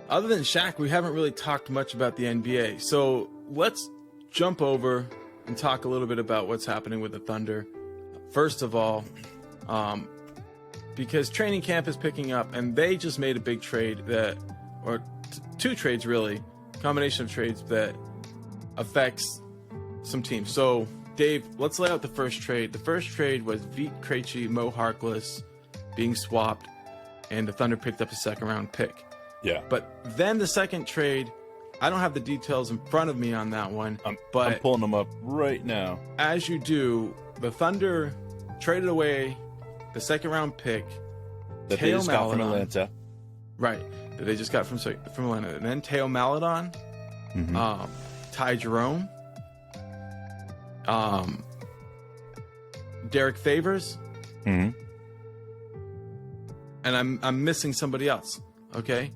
other than Shaq, we haven't really talked much about the NBA. So let's jump over and talk a little bit about what's happening with the Thunder. First of all, because training camp is picking up, and they just made a big trade or two trades really, combination of trades that affects some teams. So, Dave, let's lay out the first trade. The first trade was Vit Krejci, Mo Harkless being swapped, and the Thunder picked up a second-round pick. Yeah. But then the second trade, I don't have the details in front of me on that one. But I'm pulling them up right now. As you do, the Thunder traded away the second-round pick that they just got from Atlanta. Right. That they just got from Atlanta. And then Theo Maledon, Ty Jerome, Derrick Favors, and I'm missing somebody else. Okay,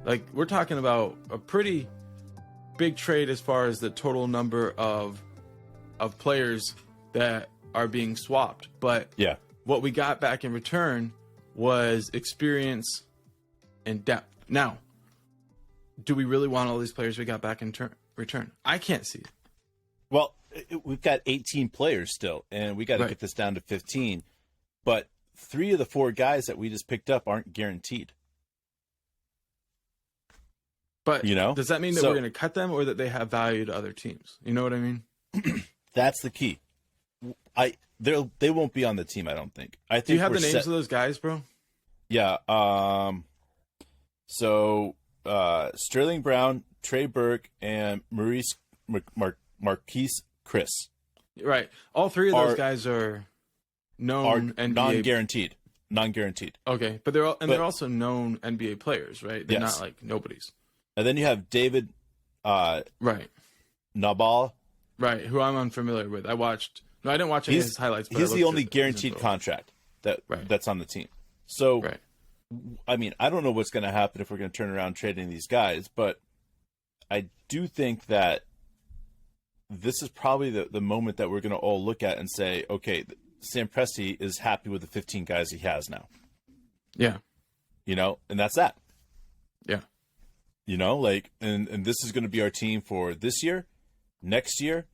like we're talking about a pretty big trade as far as the total number of players that are being swapped. But yeah, what we got back in return was experience and depth. Now, do we really want all these players we got back in return? I can't see it. Well, we've got 18 players still, and we got to get this down to 15. But 3 of the 4 guys that we just picked up aren't guaranteed. But does that mean that we're going to cut them, or that they have value to other teams? You know what I mean? That's the key. They won't be on the team, I don't think. I think. Do you have the names of those guys, bro? Yeah. So Sterling Brown, Trey Burke, and Marquese Chris. Right. All 3 of those guys are known NBA. Non-guaranteed. Okay, but they're also known NBA players, right? They're not like nobodies. And then you have David right. Nwaba. Right, who I'm unfamiliar with. I didn't watch any of his highlights. But he's the only guaranteed contract that's on the team. So, I mean, I don't know what's going to happen if we're going to turn around trading these guys, but I do think that this is probably the moment that we're going to all look at and say, okay, Sam Presti is happy with the 15 guys he has now. Yeah. And that's that. Yeah. And this is going to be our team for this year, next year,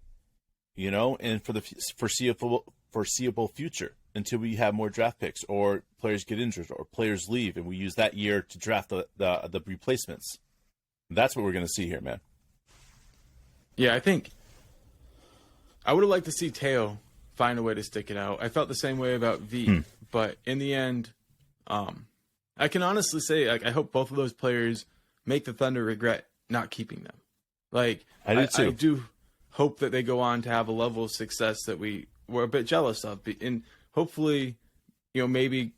and for the foreseeable future until we have more draft picks or players get injured or players leave, and we use that year to draft the replacements. That's what we're going to see here, man. Yeah, I think I would have liked to see Theo find a way to stick it out. I felt the same way about V, but in the end, I can honestly say, I hope both of those players make the Thunder regret not keeping them. I do too. I do hope that they go on to have a level of success that we were a bit jealous of, and hopefully, maybe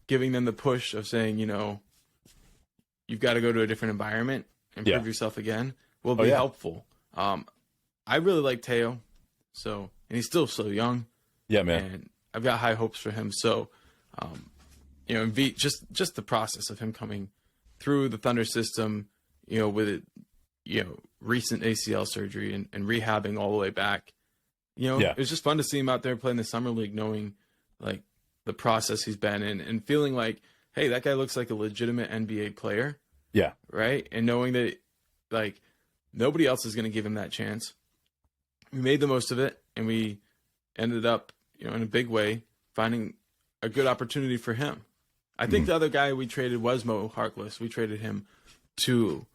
giving them the push of saying, you've got to go to a different environment and prove yourself again will be helpful. I really like Theo, and he's still so young. Yeah, man. And I've got high hopes for him. So, and V, just the process of him coming through the Thunder system, with recent ACL surgery and rehabbing all the way back. It was just fun to see him out there playing the summer league, knowing the process he's been in and feeling like, hey, that guy looks like a legitimate NBA player. Yeah. Right. And knowing that nobody else is going to give him that chance. We made the most of it, and we ended up, in a big way, finding a good opportunity for him. I think the other guy we traded was Mo Harkless. We traded him to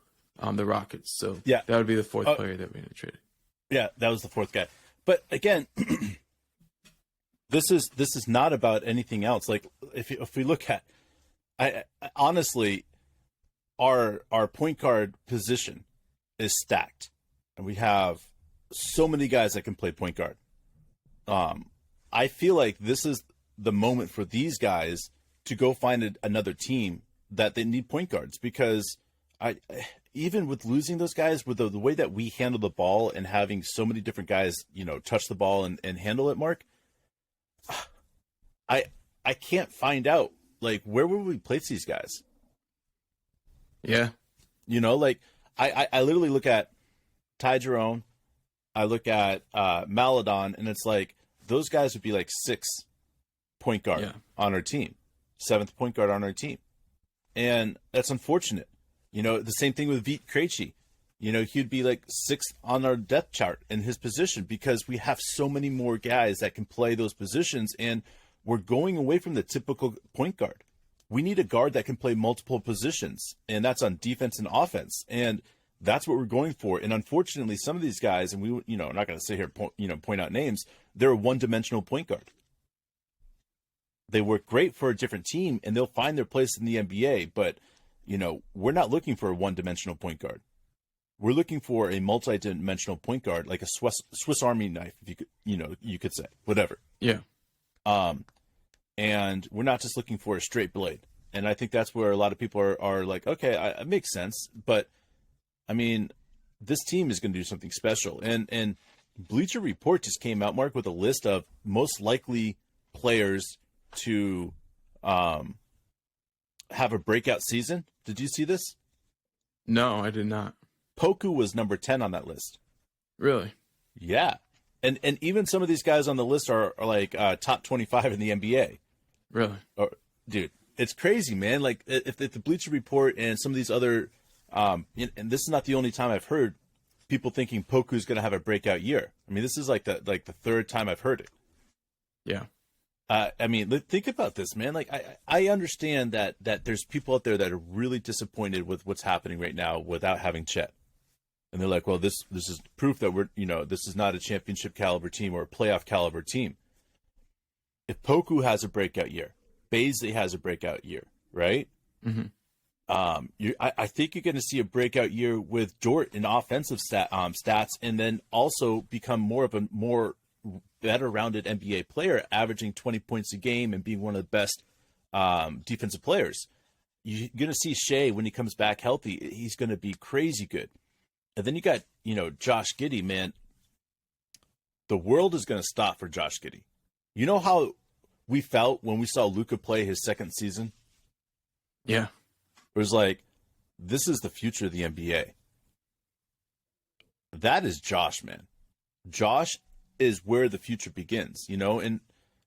the Rockets. So that would be the 4th player that we traded. Yeah, that was the 4th guy. But again, this is not about anything else. If we look at, I honestly, our point guard position is stacked, and we have so many guys that can play point guard. I feel like this is the moment for these guys to go find another team that they need point guards, because even with losing those guys, with the way that we handle the ball and having so many different guys, touch the ball and handle it, Mark, I can't find out, where would we place these guys? Yeah. I literally look at Ty Jerome, I look at Maledon, and it's those guys would be 6th point guard on our team, 7th point guard on our team. And that's unfortunate You know, the same thing with Vít Krejci. You know, he'd be like 6th on our depth chart in his position because we have so many more guys that can play those positions, and we're going away from the typical point guard. We need a guard that can play multiple positions, and that's on defense and offense, and that's what we're going for. And unfortunately, some of these guys, and we, you know, I'm not going to sit here, point out names. They're a one-dimensional point guard. They work great for a different team, and they'll find their place in the NBA. But, you know, we're not looking for a one-dimensional point guard. We're looking for a multi-dimensional point guard, like a Swiss Army knife, if you could, you could say, whatever. Yeah. And we're not just looking for a straight blade. And I think that's where a lot of people are like, okay, it makes sense. But, I mean, this team is going to do something special. And Bleacher Report just came out, Mark, with a list of most likely players to have a breakout season. Did you see this? No, I did not. Poku was number 10 on that list. Really? Yeah. And even some of these guys on the list are like top 25 in the NBA. Really? Dude, it's crazy, man. Like, if the Bleacher Report and some of these other and this is not the only time I've heard people thinking Poku's going to have a breakout year. I mean, this is like the third time I've heard it. Yeah. I mean, think about this, man. Like, I understand that there's people out there that are really disappointed with what's happening right now without having Chet. And they're like, well, this is proof that this is not a championship caliber team or a playoff caliber team. If Poku has a breakout year, Bazley has a breakout year, right? Mm-hmm. I think you're going to see a breakout year with Dort in offensive stats, and then also become more of a better rounded NBA player, averaging 20 points a game and being one of the best defensive players. You're going to see Shea when he comes back healthy. He's going to be crazy good. And then you got, Josh Giddey, man. The world is going to stop for Josh Giddey. You know how we felt when we saw Luka play his second season? Yeah. It was like, this is the future of the NBA. That is Josh, man. Josh is where the future begins, and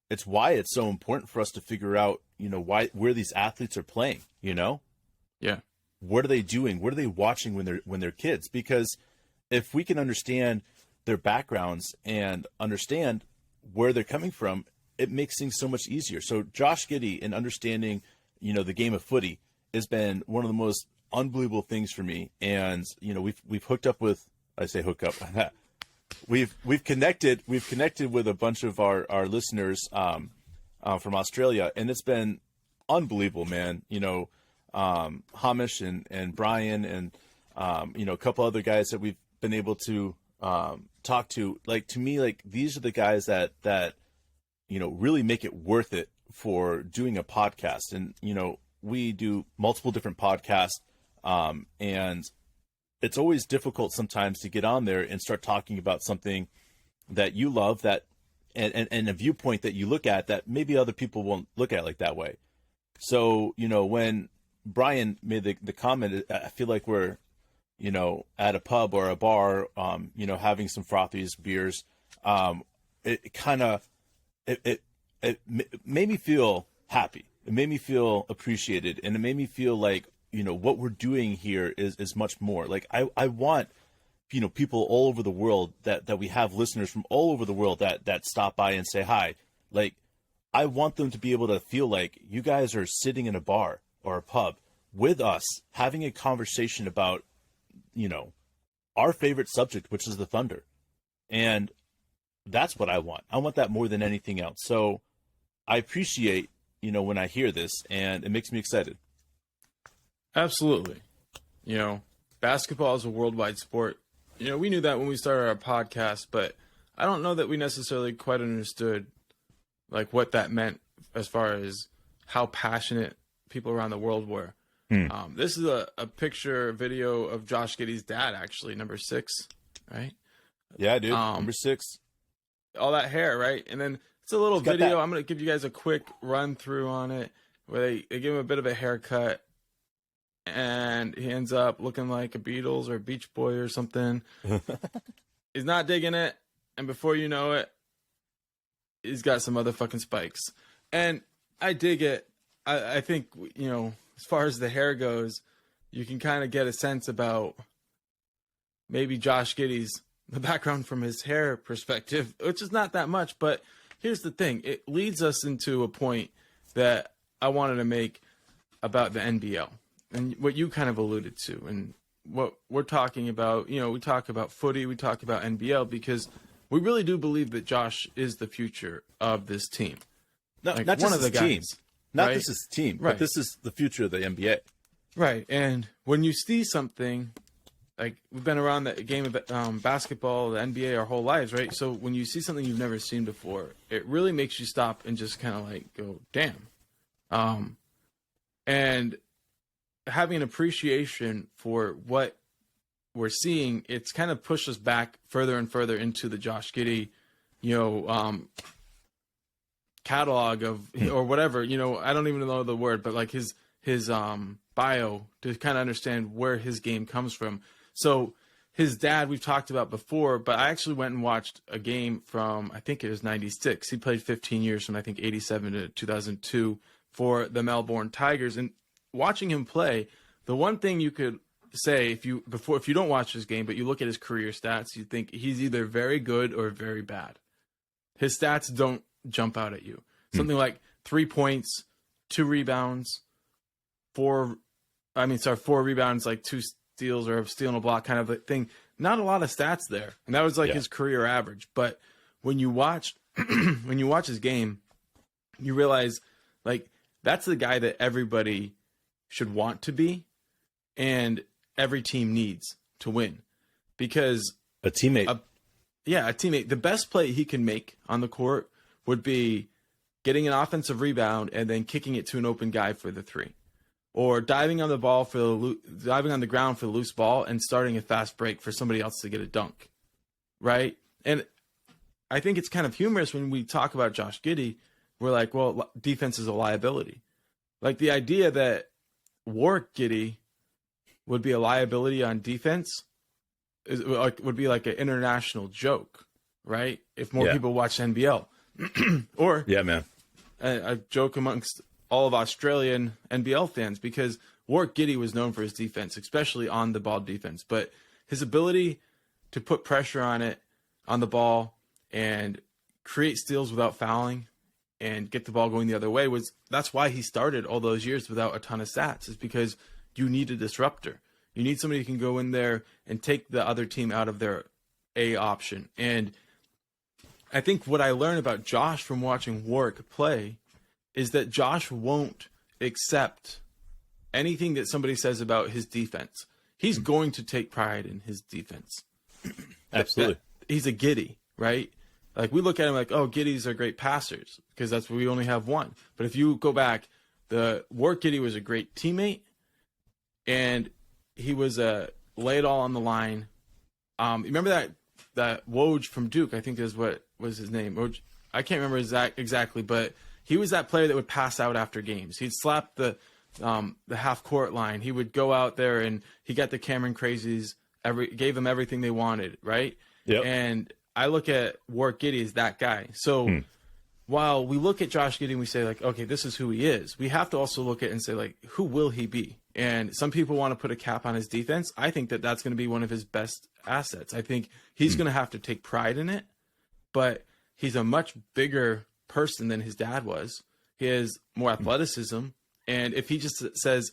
it's why it's so important for us to figure out, where these athletes are playing, Yeah. What are they doing? What are they watching when they're kids? Because if we can understand their backgrounds and understand where they're coming from, it makes things so much easier. So Josh Giddey and understanding, the game of footy has been one of the most unbelievable things for me. And, we've hooked up with, I say hook up. We've connected with a bunch of our listeners from Australia, and it's been unbelievable, man. Hamish and Brian and a couple other guys that we've been able to talk to. Like, to me, like, these are the guys that really make it worth it for doing a podcast. And we do multiple different podcasts, and it's always difficult sometimes to get on there and start talking about something that you love, that and a viewpoint that you look at that maybe other people won't look at like that way. So, when Brian made the comment, I feel like we're, at a pub or a bar, having some frothy beers. It made me feel happy. It made me feel appreciated, and it made me feel like, what we're doing here is much more. Like, I want, people all over the world that we have listeners from all over the world that stop by and say hi. Like, I want them to be able to feel like you guys are sitting in a bar or a pub with us, having a conversation about, our favorite subject, which is the Thunder. And that's what I want. I want that more than anything else. So I appreciate, when I hear this, and it makes me excited. Absolutely. Basketball is a worldwide sport. We knew that when we started our podcast, but I don't know that we necessarily quite understood like what that meant as far as how passionate people around the world were. This is a video of Josh Giddey's dad, actually, number 6, right? Yeah, dude. Number 6. All that hair, right? And then it's a little video. I'm going to give you guys a quick run through on it where they give him a bit of a haircut, and he ends up looking like a Beatles or a Beach Boy or something. He's not digging it, and before you know it, he's got some other fucking spikes. And I dig it. I think, as far as the hair goes, you can kind of get a sense about maybe Josh Giddey's the background from his hair perspective, which is not that much. But here's the thing. It leads us into a point that I wanted to make about the NBL and what you kind of alluded to and what we're talking about. You know, we talk about footy, we talk about NBL because we really do believe that Josh is the future of this team. No, like not one just of the his guys, team. Not right? just his team, Right. but this is the future of the NBA. Right. And when you see something, like we've been around the game of basketball, the NBA our whole lives, right? So when you see something you've never seen before, it really makes you stop and just kind of like go, damn. And having an appreciation for what we're seeing, it's kind of pushed us back further and further into the Josh Giddey, catalog of, or whatever, I don't even know the word, but like his bio to kind of understand where his game comes from. So his dad, we've talked about before, but I actually went and watched a game from, I think it was 96. He played 15 years from, I think, 87 to 2002 for the Melbourne Tigers. And watching him play, the one thing you could say if you don't watch his game, but you look at his career stats, you think he's either very good or very bad. His stats don't jump out at you. Something like 3 points, 2 rebounds, 4 rebounds, like 2 steals or a steal and a block kind of a thing. Not a lot of stats there. And that was like his career average. But when you watch his game, you realize like that's the guy that everybody should want to be and every team needs to win. Because a teammate. A teammate. The best play he can make on the court would be getting an offensive rebound and then kicking it to an open guy for the 3. Or diving on the ground for the loose ball and starting a fast break for somebody else to get a dunk, right? And I think it's kind of humorous when we talk about Josh Giddey. We're like, well, defense is a liability. Like the idea that Warrick Giddey would be a liability on defense would be like an international joke, right? If more people watch NBL, or man, a joke amongst all of Australian NBL fans, because Warrick Giddey was known for his defense, especially on the ball defense. But his ability to put pressure on the ball and create steals without fouling and get the ball going the other way that's why he started all those years without a ton of stats, is because you need a disruptor. You need somebody who can go in there and take the other team out of their A option. And I think what I learned about Josh from watching Warrick play is that Josh won't accept anything that somebody says about his defense. He's going to take pride in his defense. Absolutely. He's a Giddey, right? Like we look at him like, oh, Giddeys are great passers because that's what we only have one. But if you go back, the Warrick Giddey was a great teammate, and he was a lay it all on the line. Remember that Woj from Duke? I think is what was his name. Woj, I can't remember exactly, but he was that player that would pass out after games. He'd slap the half court line. He would go out there and he got the Cameron Crazies. Gave them everything they wanted, right? Yep. And I look at Warrick Giddey as that guy. So while we look at Josh Giddey and we say like, okay, this is who he is, we have to also look at it and say like, who will he be? And some people want to put a cap on his defense. I think that that's going to be one of his best assets. I think he's going to have to take pride in it, but he's a much bigger person than his dad was. He has more athleticism. And if he just says,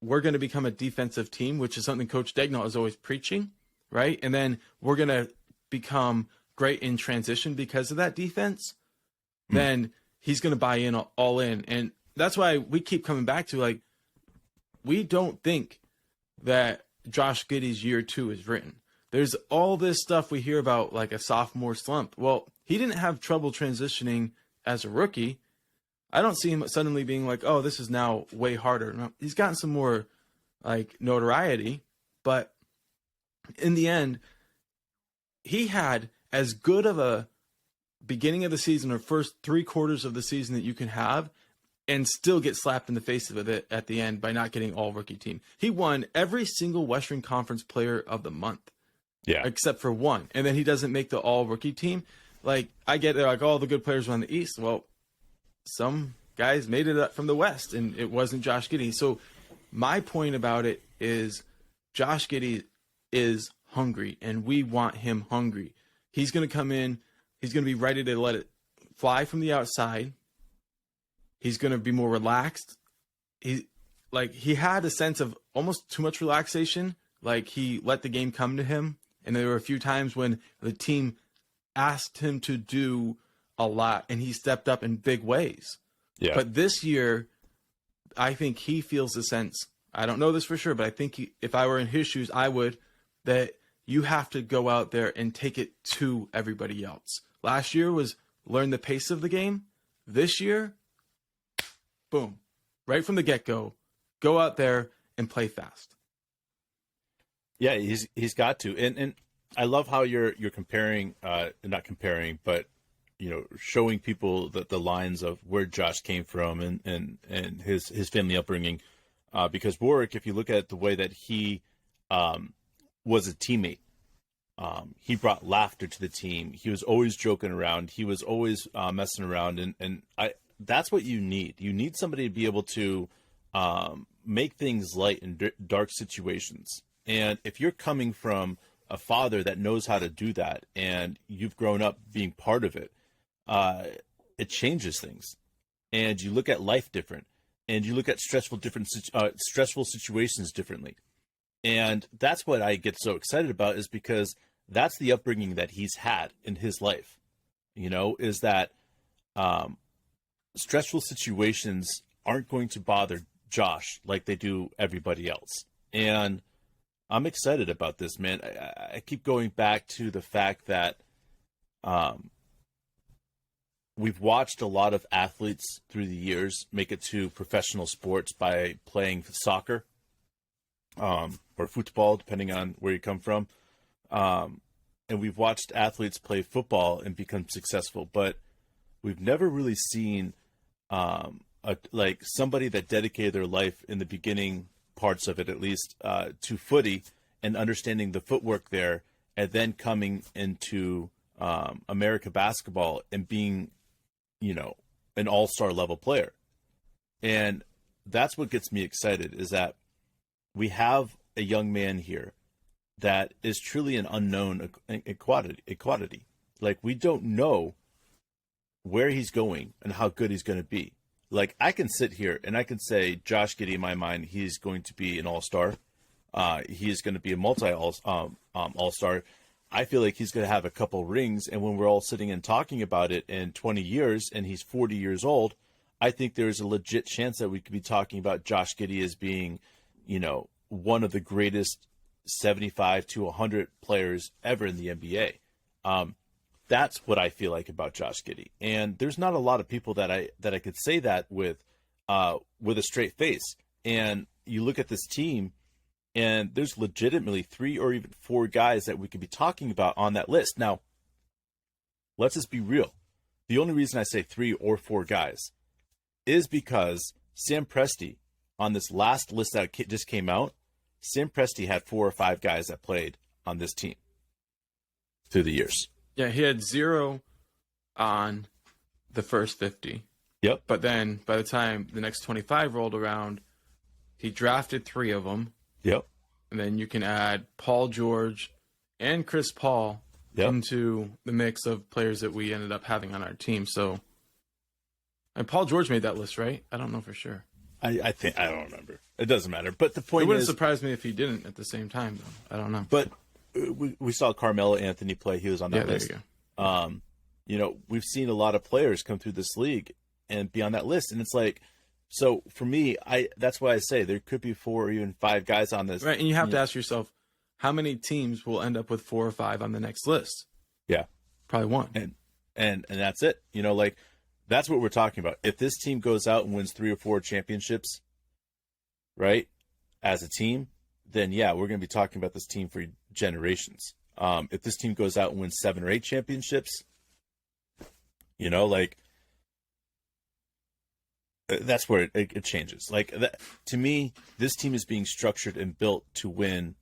we're going to become a defensive team, which is something Coach Daigneault is always preaching, right? And then we're going to become great in transition because of that defense, then he's going to buy in all in. And that's why we keep coming back to like, we don't think that Josh Giddey's year 2 is written. There's all this stuff we hear about like a sophomore slump. Well, he didn't have trouble transitioning as a rookie. I don't see him suddenly being like, oh, this is now way harder. No, he's gotten some more like notoriety, but in the end, he had as good of a beginning of the season or first 3 quarters of the season that you can have and still get slapped in the face of it at the end by not getting all rookie team. He won every single Western Conference player of the month. Yeah. Except for one. And then he doesn't make the all rookie team. Like I get there, like all the good players were on the East. Well, some guys made it up from the West and it wasn't Josh Giddey. So my point about it is Josh Giddey is hungry, and we want him hungry. He's going to come in. He's going to be ready to let it fly from the outside. He's going to be more relaxed. He had a sense of almost too much relaxation. Like, he let the game come to him. And there were a few times when the team asked him to do a lot, and he stepped up in big ways. Yeah. But this year, I think he feels the sense. I don't know this for sure, but I think if I were in his shoes, I would, that you have to go out there and take it to everybody else. Last year was learn the pace of the game. This year, boom, right from the get-go, go out there and play fast. Yeah, he's got to. And I love how you're comparing, not comparing, but showing people the lines of where Josh came from and his family upbringing. Because Warrick, if you look at the way that he was a teammate, he brought laughter to the team. He was always joking around. He was always messing around, and that's what you need. You need somebody to be able to make things light in dark situations. And if you're coming from a father that knows how to do that, and you've grown up being part of it, it changes things. And you look at life different, and you look at stressful situations differently. And that's what I get so excited about, is because that's the upbringing that he's had in his life, is that stressful situations aren't going to bother Josh like they do everybody else. And I'm excited about this, man. I keep going back to the fact that we've watched a lot of athletes through the years make it to professional sports by playing soccer or football, depending on where you come from. And we've watched athletes play football and become successful, but we've never really seen somebody that dedicated their life in the beginning parts of it, at least, to footy and understanding the footwork there, and then coming into America basketball and being, an all-star level player. And that's what gets me excited, is that we have a young man here that is truly an unknown quantity. Like, we don't know where he's going and how good he's going to be. Like, I can sit here and I can say, Josh Giddey, in my mind, he's going to be an all-star. He's going to be a all-star. I feel like he's going to have a couple rings, and when we're all sitting and talking about it in 20 years and he's 40 years old, I think there's a legit chance that we could be talking about Josh Giddey as being, one of the greatest 75 to 100 players ever in the NBA. That's what I feel like about Josh Giddey. And there's not a lot of people that I could say that with a straight face. And you look at this team, and there's legitimately 3 or even 4 guys that we could be talking about on that list. Now, let's just be real. The only reason I say 3 or 4 guys is because Sam Presti, on this last list that just came out, Sam Presti had 4 or 5 guys that played on this team through the years. Yeah, he had 0 on the first 50. Yep. But then by the time the next 25 rolled around, he drafted 3 of them. Yep. And then you can add Paul George and Chris Paul into the mix of players that we ended up having on our team. So, and Paul George made that list, right? I don't know for sure. I think, I don't remember. It doesn't matter. But the point is, it wouldn't surprise me if he didn't at the same time, though. I don't know. But we saw Carmelo Anthony play. He was on that list. There you go. We've seen a lot of players come through this league and be on that list. And it's like, so for me, that's why I say there could be 4 or even 5 guys on this. Right. And you have to ask yourself, how many teams will end up with 4 or 5 on the next list? Yeah. Probably 1. And that's it. That's what we're talking about. If this team goes out and wins 3 or 4 championships, right, as a team, then yeah, we're going to be talking about this team for generations. If this team goes out and wins 7 or 8 championships, that's where it changes. Like, that, to me, this team is being structured and built to win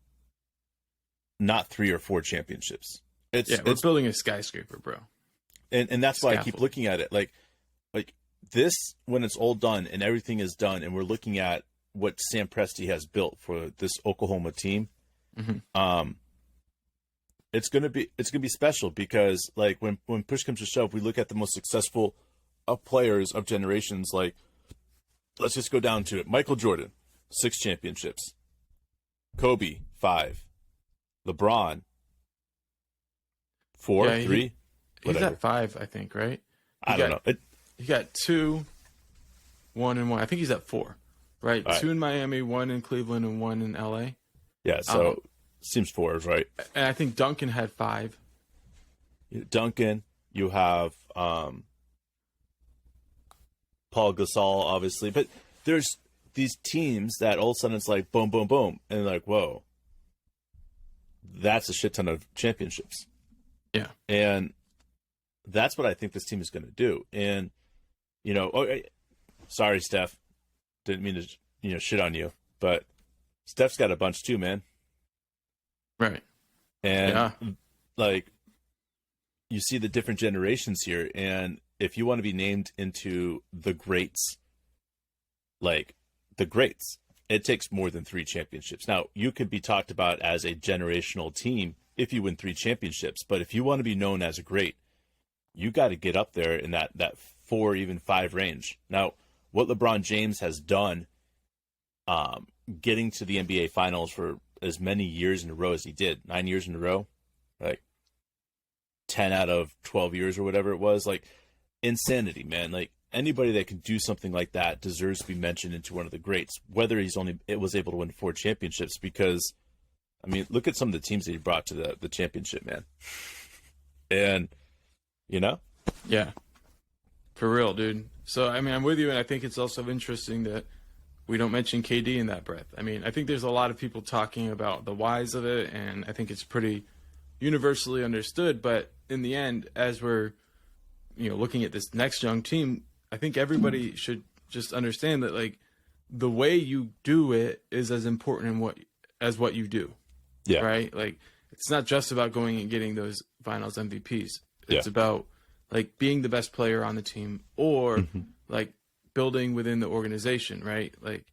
not 3 or 4 championships. We're building a skyscraper, bro. And that's why I keep looking at it. Like this, when it's all done and everything is done, and we're looking at what Sam Presti has built for this Oklahoma team, it's gonna be special because like when push comes to shove, we look at the most successful players of generations. Like, let's just go down to it: Michael Jordan, 6 championships; Kobe, 5; LeBron, 4, 3. He's at 5, I think, right? I don't know. He got 2, 1 and 1. I think he's at 4, right? 2 in Miami, 1 in Cleveland, and 1 in LA. Yeah, so seems 4 is right. And I think Duncan had 5. Duncan, you have Paul Gasol, obviously, but there's these teams that all of a sudden it's like boom, boom, boom, and like, whoa, that's a shit ton of championships. Yeah, and that's what I think this team is going to do. And sorry, Steph, didn't mean to shit on you, but Steph's got a bunch too, man. Right. And like, you see the different generations here, and if you want to be named into the greats, like the greats, it takes more than 3 championships. Now, you could be talked about as a generational team if you win 3 championships, but if you want to be known as a great, you got to get up there in that 4, even 5 range. Now, what LeBron James has done, getting to the NBA Finals for as many years in a row as he did, 9 years in a row, like 10 out of 12 years or whatever it was, like insanity, man. Like, anybody that can do something like that deserves to be mentioned into one of the greats, whether it was able to win 4 championships, because, I mean, look at some of the teams that he brought to the championship, man. And, Yeah. For real, dude. So, I mean, I'm with you, and I think it's also interesting that we don't mention KD in that breath. I mean, I think there's a lot of people talking about the whys of it, and I think it's pretty universally understood. But in the end, as we're, looking at this next young team, I think everybody should just understand that, like, the way you do it is as important as what you do. Yeah. Right? Like, it's not just about going and getting those finals MVPs. It's about, like, being the best player on the team or, like, building within the organization, right? Like,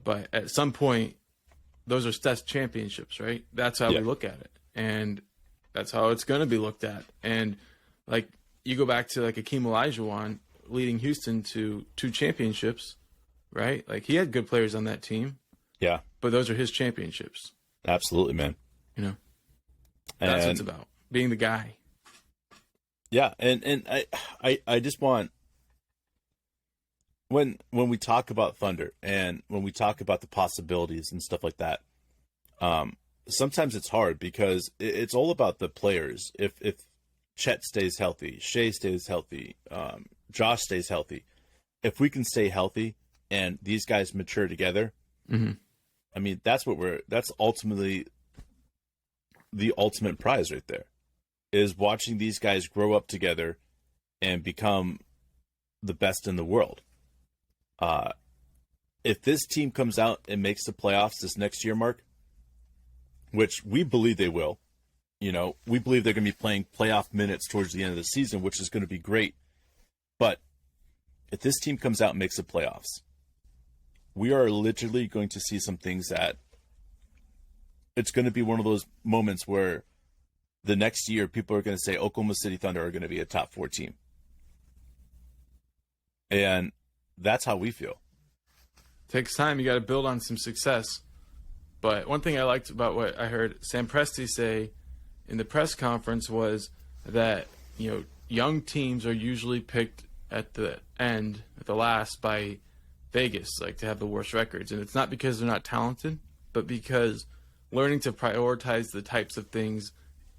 but at some point, those are Steph's championships, right? That's how we look at it. And that's how it's going to be looked at. And, like, you go back to, like, Akeem Olajuwon leading Houston to 2 championships, right? Like, he had good players on that team. Yeah. But those are his championships. Absolutely, man. That's what it's about. Being the guy. Yeah, and I just want, when we talk about Thunder and when we talk about the possibilities and stuff like that, sometimes it's hard because it's all about the players. If Chet stays healthy, Shea stays healthy, Josh stays healthy, if we can stay healthy and these guys mature together, I mean, that's ultimately the ultimate prize right there, is watching these guys grow up together and become the best in the world. If this team comes out and makes the playoffs this next year, Mark, which we believe they will, we believe they're going to be playing playoff minutes towards the end of the season, which is going to be great. But if this team comes out and makes the playoffs, we are literally going to see some things that it's going to be one of those moments where the next year people are going to say Oklahoma City Thunder are going to be a top 4 team. And that's how we feel. Takes time. You got to build on some success. But one thing I liked about what I heard Sam Presti say in the press conference was that, young teams are usually picked at the end, at the last, by Vegas, like, to have the worst records. And it's not because they're not talented, but because learning to prioritize the types of things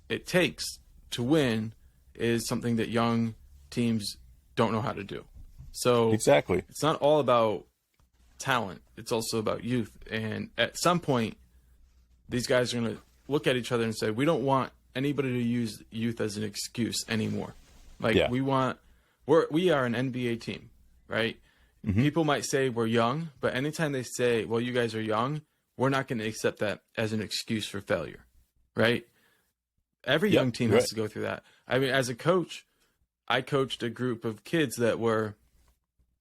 it takes to win is something that young teams don't know how to do. So exactly, it's not all about talent. It's also about youth. And at some point, these guys are going to look at each other and say, we don't want anybody to use youth as an excuse anymore. Like, we are an NBA team, right? People might say we're young, but anytime they say, well, you guys are young, we're not going to accept that as an excuse for failure, right? Every young team has to go through that. I mean, as a coach, I coached a group of kids that were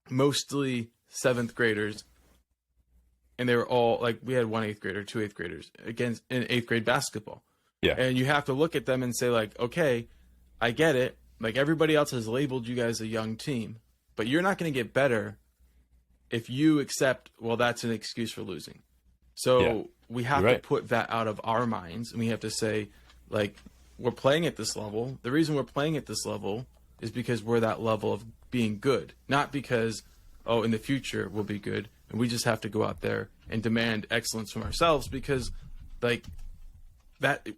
mostly 7th graders, and they were all like, we had one eighth grader, two eighth graders against in eighth grade basketball. Yeah. And you have to look at them and say, like, okay, I get it. Like, everybody else has labeled you guys a young team, but you're not going to get better if you accept, well, that's an excuse for losing. So we have to put that out of our minds, and we have to say, like, we're playing at this level. The reason we're playing at this level is because we're that level of being good, not because, oh, in the future we'll be good. And we just have to go out there and demand excellence from ourselves because, like,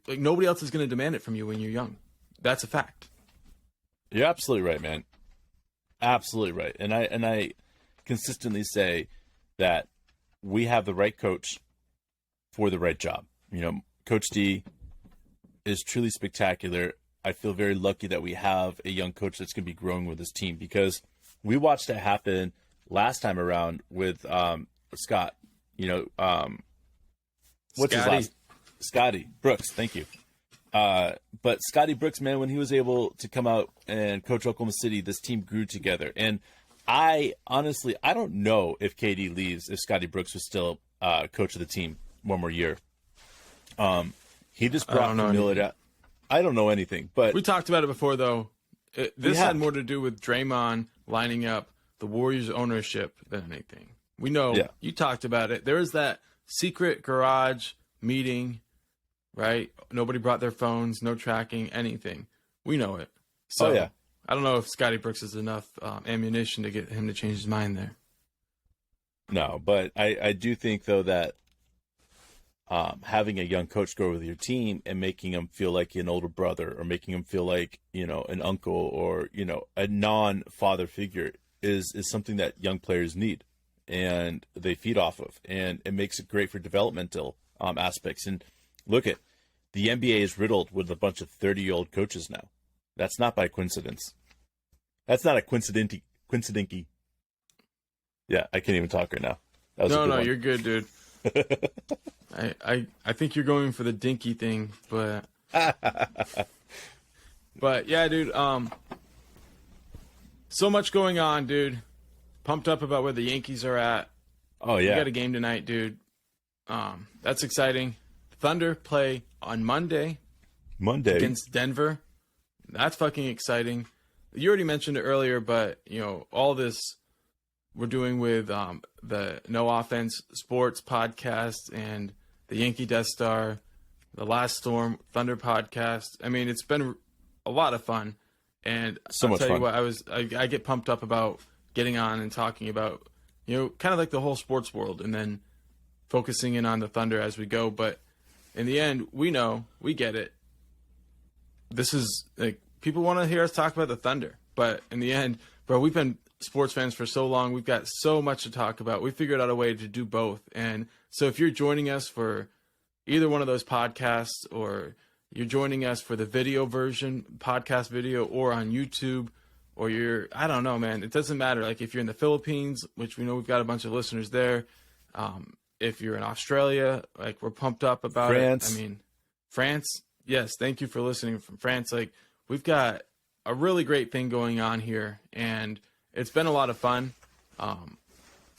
nobody else is going to demand it from you when you're young. That's a fact. You're absolutely right, man. Absolutely right. And I consistently say that we have the right coach for the right job. You know, Coach D is truly spectacular. I feel very lucky that we have a young coach that's going to be growing with this team, because we watched it happen last time around with Scott. You know, what's his last? Scotty Brooks. Thank you. But Scotty Brooks, man, when he was able to come out and coach Oklahoma City, this team grew together. And I honestly don't know if KD leaves, if Scotty Brooks was still coach of the team one more year. He just brought familiarity. I don't know anything, but we talked about it before, though. This had more to do with Draymond lining up the Warriors' ownership than anything. We know you talked about it. There was that secret garage meeting, right? Nobody brought their phones, no tracking, anything. We know it. So I don't know if Scotty Brooks is enough ammunition to get him to change his mind there. No, but I do think, though, that having a young coach go with your team and making him feel like an older brother, or making him feel like, you know, an uncle, or, you know, a non-father figure is something that young players need and they feed off of. And it makes it great for developmental aspects. And look at the NBA is riddled with a bunch of 30-year-old coaches now. That's not by coincidence. That's not a coincidenty. Yeah, I can't even talk right now. That was a good one. You're good, dude. I think you're going for the dinky thing, but yeah, dude. So much going on, dude. Pumped up about where the Yankees are at. Oh yeah, we got a game tonight, dude. That's exciting. Thunder play on Monday against Denver. That's fucking exciting. You already mentioned it earlier, but you know, all this we're doing with the No Offense Sports podcast and the Yankee Death Star, the Last Storm Thunder podcast. I mean, it's been a lot of fun, and so I'll much tell fun. you what, I get pumped up about getting on and talking about, you know, kind of like the whole sports world, and then focusing in on the Thunder as we go. But in the end, we know, we get it. This is like, people want to hear us talk about the Thunder, but in the end, bro, we've been sports fans for so long. We've got so much to talk about. We figured out a way to do both. And so if you're joining us for either one of those podcasts, or you're joining us for the video version, podcast video, or on YouTube, or you're, I don't know, man, it doesn't matter. Like if you're in the Philippines, which we know we've got a bunch of listeners there. If you're in Australia, like we're pumped up about France. it. I mean, France. Yes. Thank you for listening from France. Like we've got a really great thing going on here, and it's been a lot of fun.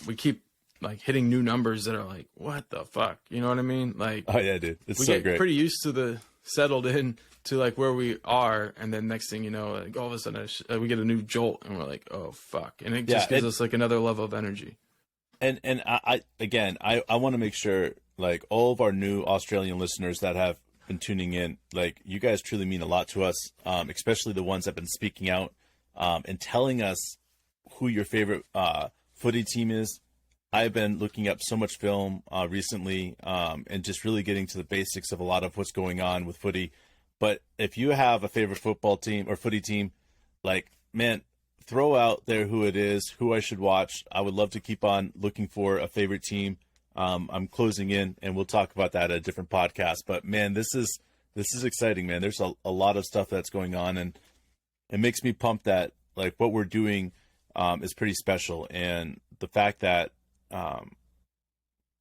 We keep like hitting new numbers that are like, what the fuck? You know what I mean? Like, oh yeah, dude, it's we so get great. pretty used to the settled in to like where we are, and then next thing you know, like all of a sudden we get a new jolt, and we're like, oh fuck, and it just gives us like another level of energy. And I want to make sure, like, all of our new Australian listeners that have been tuning in, like, you guys truly mean a lot to us, especially the ones that have been speaking out and telling us who your favorite footy team is. I've been looking up so much film recently and just really getting to the basics of a lot of what's going on with footy. But if you have a favorite football team or footy team, like, man, throw out there who it is, who I should watch. I would love to keep on looking for a favorite team. I'm closing in, and we'll talk about that at a different podcast. But man, this is exciting, man. There's a lot of stuff that's going on, and it makes me pumped that like what we're doing is pretty special, and the fact that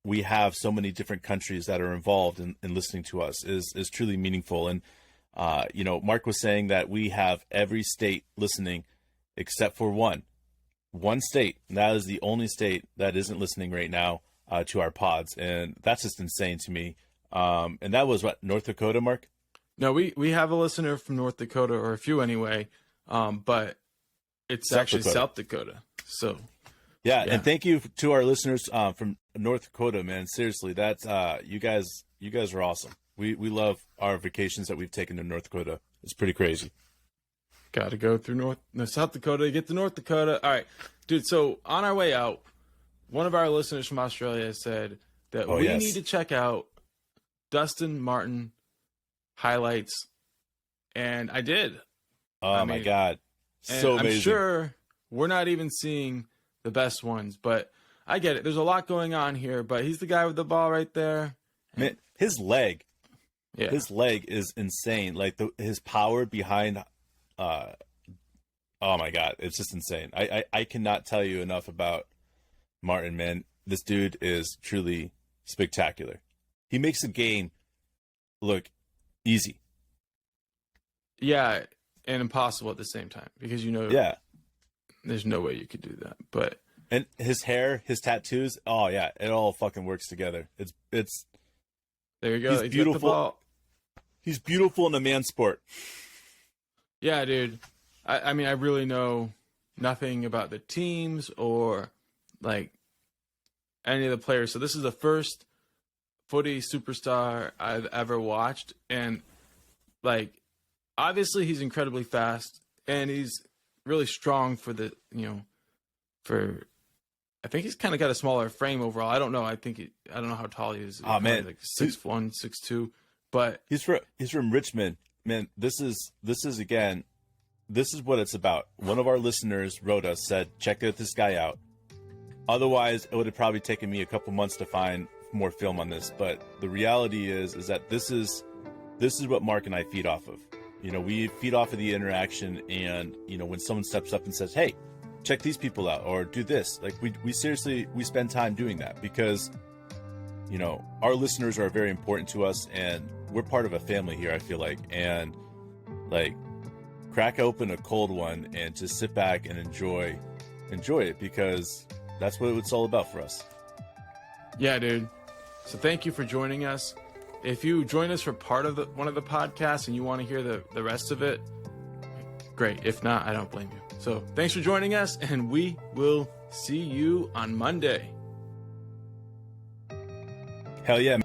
we have so many different countries that are involved in listening to us is truly meaningful. And you know, Mark was saying that we have every state listening except for one state, and that is the only state that isn't listening right now. to our pods, and that's just insane to me. And that was what, North Dakota, Mark? No, we have a listener from North Dakota, or a few anyway, but it's actually South Dakota. So yeah, and thank you to our listeners from North Dakota, man. Seriously, that's you guys are awesome. We love our vacations that we've taken to North Dakota. It's pretty crazy. Got to go through South Dakota to get to North Dakota. All right, dude. So on our way out, one of our listeners from Australia said that we need to check out Dusty Martin highlights, and I did. Oh my God, so amazing! I'm sure we're not even seeing the best ones, but I get it. There's a lot going on here, but he's the guy with the ball right there. Man, his leg is insane. Like his power behind. Oh my God, it's just insane. I cannot tell you enough about Martin, man. This dude is truly spectacular. He makes the game look easy. Yeah, and impossible at the same time, because there's no way you could do that. But and his hair, his tattoos, oh yeah, it all fucking works together. It's there you go. He's beautiful. He's beautiful in a man sport. Yeah, dude. I mean, I really know nothing about the teams or like any of the players. So this is the first footy superstar I've ever watched, and like obviously he's incredibly fast and he's really strong for the I think he's kind of got a smaller frame overall. I don't know. I don't know how tall he is. Oh man, like 6'1", 6'2", but he's from Richmond. Man, this is what it's about. One of our listeners wrote us, said, check this guy out. Otherwise, it would have probably taken me a couple months to find more film on this. But the reality is that this is what Mark and I feed off of. We feed off of the interaction, and when someone steps up and says, hey, check these people out or do this, like we seriously spend time doing that because our listeners are very important to us, and we're part of a family here, I feel like. And like, crack open a cold one and just sit back and enjoy it, because that's what it's all about for us. Yeah, dude. So thank you for joining us. If you join us for part of one of the podcasts and you want to hear the rest of it, great. If not, I don't blame you. So thanks for joining us, and we will see you on Monday. Hell yeah.